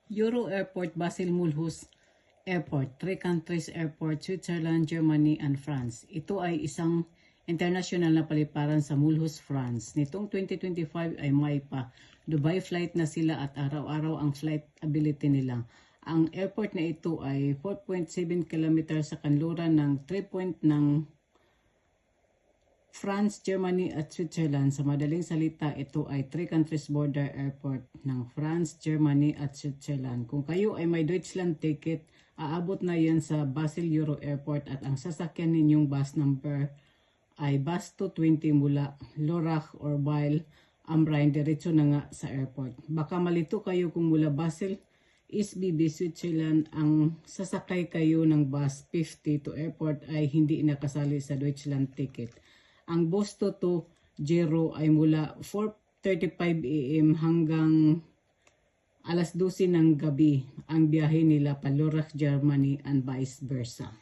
Euro Airport, Basel Mulhouse Airport, 3 countries airport, Switzerland, Germany, and France. Ito ay isang international na paliparan sa Mulhouse, France. Nitong 2025 ay may pa Dubai flight na sila at araw-araw ang flight ability nila. Ang airport na ito ay 4.7 km sa kanluran ng 3 point ng France, Germany at Switzerland. Sa madaling salita, ito ay 3 countries border airport ng France, Germany at Switzerland. Kung kayo ay may Deutschland ticket, aabot na yan sa Basel Euro Airport at ang sasakyan ninyong bus number ay bus 220 mula Lörrach or Weil am Rhein, diretso na nga sa airport. Baka malito kayo kung mula Basel, SBB, Switzerland, ang sasakay kayo ng bus 50 to airport ay hindi nakasali sa Deutschland ticket. Ang bus to Gero ay mula 4:35 AM hanggang alas 12 ng gabi ang biyahe nila pa Lörrach, Germany and vice versa.